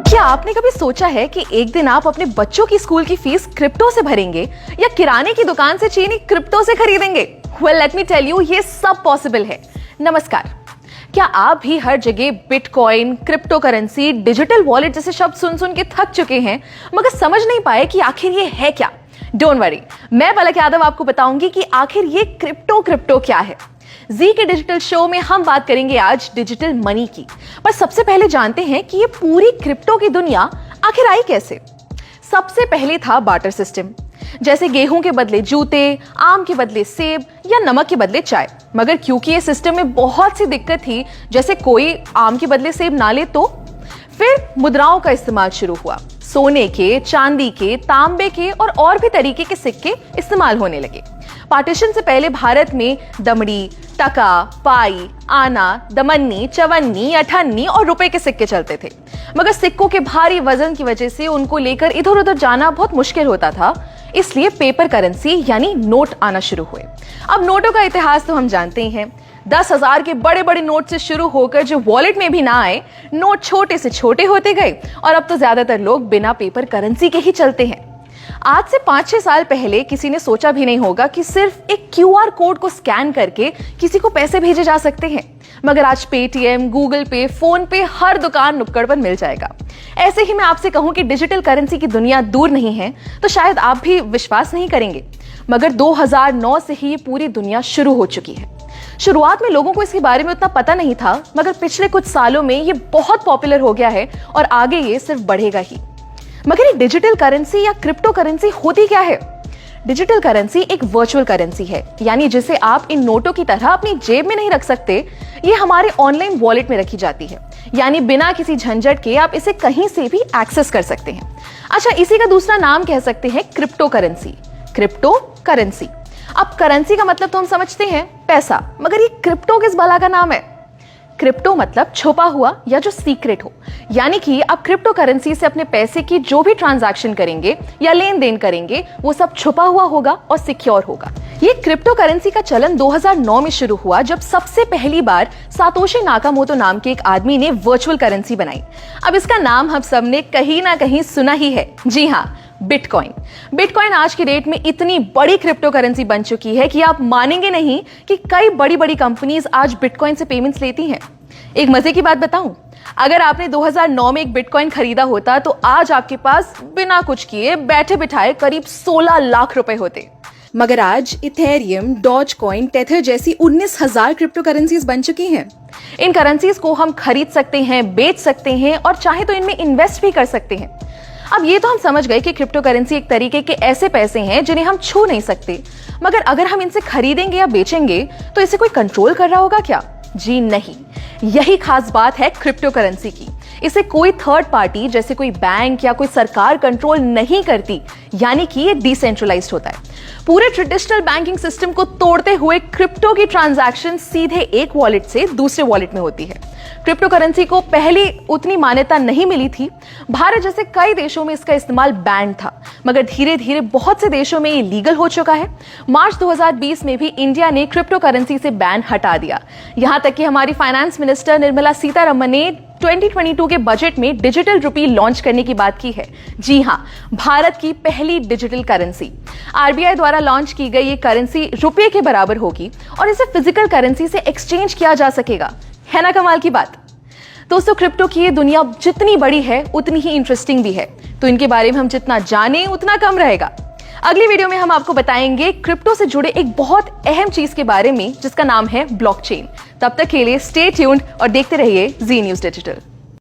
क्या आपने कभी सोचा है कि एक दिन आप अपने बच्चों की स्कूल की फीस क्रिप्टो से भरेंगे या किराने की दुकान से चीनी क्रिप्टो से खरीदेंगे? Well, let me tell you, ये सब पॉसिबल है। नमस्कार। क्या आप भी हर जगह bitcoin, crypto currency, digital wallet जैसे शब्द सुन सुन के थक चुके हैं मगर समझ नहीं पाए कि आखिर ये है क्या? डोंट वरी, मैं पलक यादव आपको बताऊंगी कि आखिर ये क्रिप्टो क्या है। जी के डिजिटल शो में हम बात करेंगे आज डिजिटल मनी की। पर सबसे पहले जानते हैं कि ये पूरी क्रिप्टो की दुनिया आखिर आई कैसे। सबसे पहले था बार्टर सिस्टम, जैसे गेहूं के बदले जूते, आम के बदले सेब या नमक के बदले चाय। मगर क्योंकि ये सिस्टम में बहुत सी दिक्कत थी, जैसे कोई आम के बदले सेब ना ले तो फिर मुद्राओं का इस्तेमाल शुरू हुआ। सोने के, चांदी के, तांबे के और भी तरीके के सिक्के इस्तेमाल होने लगे। पार्टीशन से पहले भारत में दमड़ी, टका, पाई, आना, दमन्नी, चवन्नी, अठन्नी और रुपए के सिक्के चलते थे। मगर सिक्कों के भारी वजन की वजह से उनको लेकर इधर उधर जाना बहुत मुश्किल होता था, इसलिए पेपर करेंसी यानी नोट आना शुरू हुए। अब नोटों का इतिहास तो हम जानते ही हैं। 10,000 के बड़े बड़े नोट से शुरू होकर जो वॉलेट में भी ना आए, नोट छोटे से छोटे होते गए और अब तो ज्यादातर लोग बिना पेपर करेंसी के ही चलते हैं। आज से 5-6 साल पहले किसी ने सोचा भी नहीं होगा कि सिर्फ एक क्यूआर कोड को स्कैन करके किसी को पैसे भेजे जा सकते हैं। मगर आज पेटीएम, गूगल पे, फोन पे हर दुकान नुक्कड़ पर मिल जाएगा। ऐसे ही मैं आपसे कहूं कि डिजिटल करेंसी की दुनिया दूर नहीं है तो शायद आप भी विश्वास नहीं करेंगे, मगर 2009 से ही ये पूरी दुनिया शुरू हो चुकी है। शुरुआत में लोगों को इसके बारे में उतना पता नहीं था, मगर पिछले कुछ सालों में ये बहुत पॉपुलर हो गया है और आगे ये सिर्फ बढ़ेगा ही। मगर ये डिजिटल करेंसी या क्रिप्टो करेंसी होती क्या है? डिजिटल करेंसी एक वर्चुअल करेंसी है, यानी जिसे आप इन नोटों की तरह अपनी जेब में नहीं रख सकते। ये हमारे ऑनलाइन वॉलेट में रखी जाती है, यानी बिना किसी झंझट के आप इसे कहीं से भी एक्सेस कर सकते हैं। अच्छा, इसी का दूसरा नाम कह सकते हैं क्रिप्टो करेंसी। Crypto currency. अब करेंसी का मतलब तो हम समझते हैं पैसा, मगर ये क्रिप्टो किस भला का नाम है? क्रिप्टो मतलब छुपा हुआ या जो सीक्रेट हो, यानी कि आप क्रिप्टो करेंसी से अपने पैसे की जो भी ट्रांजैक्शन करेंगे या लेन देन करेंगे वो सब छुपा हुआ होगा और सिक्योर होगा। ये क्रिप्टो करेंसी का चलन 2009 में शुरू हुआ, जब सबसे पहली बार सातोशी नाकामोटो नाम के एक आदमी ने वर्चुअल करेंसी बनाई। अब इसका नाम हम सबने कहीं ना कहीं सुना ही है। जी हाँ, बिटकॉइन। बिटकॉइन आज की डेट में इतनी बड़ी क्रिप्टो करेंसी बन चुकी है कि आप मानेंगे नहीं कि कई बड़ी बड़ी कंपनीज आज बिटकॉइन से पेमेंट्स लेती हैं। एक मजे की बात बताऊं, अगर आपने 2009 में एक बिटकॉइन खरीदा होता तो आज आपके पास बिना कुछ किए बैठे बिठाए करीब 16 लाख रुपए होते। मगर आज इथेरियम, डॉजकॉइन, टेथर जैसी 19,000 क्रिप्टो करेंसीज बन चुकी हैं। इन करेंसीज को हम खरीद सकते हैं, बेच सकते हैं और चाहे तो इनमें इन्वेस्ट भी कर सकते हैं। अब ये तो हम समझ गए कि क्रिप्टो करेंसी एक तरीके के ऐसे पैसे हैं जिन्हें हम छू नहीं सकते, मगर अगर हम इनसे खरीदेंगे या बेचेंगे तो इसे कोई कंट्रोल कर रहा होगा क्या? जी नहीं। यही खास बात है क्रिप्टो करेंसी की। इसे कोई थर्ड पार्टी जैसे कोई बैंक या कोई सरकार कंट्रोल नहीं करती, यानी कि ये डिसेंट्रलाइज्ड होता है। पूरे ट्रेडिशनल बैंकिंग सिस्टम को तोड़ते हुए क्रिप्टो की ट्रांजैक्शन सीधे एक वॉलेट से दूसरे वॉलेट में होती है। क्रिप्टो करेंसी को पहले उतनी मान्यता नहीं मिली थी। भारत जैसे कई देशों में इसका इस्तेमाल बैन था, मगर धीरे धीरे बहुत से देशों में ये लीगल हो चुका है। मार्च 2020 में भी इंडिया ने क्रिप्टो करेंसी से बैन हटा दिया। यहां तक कि हमारी फाइनेंस मिनिस्टर निर्मला सीतारमण ने 2022 के बजट में डिजिटल रुपी लॉन्च करने की बात की है। जी हां, भारत की पहली डिजिटल करेंसी। आरबीआई द्वारा लॉन्च की गई ये करेंसी रुपये के बराबर होगी और इसे फिजिकल करेंसी से एक्सचेंज किया जा सकेगा। है ना कमाल की बात? दोस्तों, क्रिप्टो की ये दुनिया जितनी बड़ी है उतनी ही इंटरेस्टिंग भी है, तो इनके बारे में हम जितना जाने उतना कम रहेगा। अगली वीडियो में हम आपको बताएंगे क्रिप्टो से जुड़े एक बहुत अहम चीज के बारे में जिसका नाम है ब्लॉकचेन। तब तक के लिए स्टे ट्यून्ड और देखते रहिए जी न्यूज़ डिजिटल।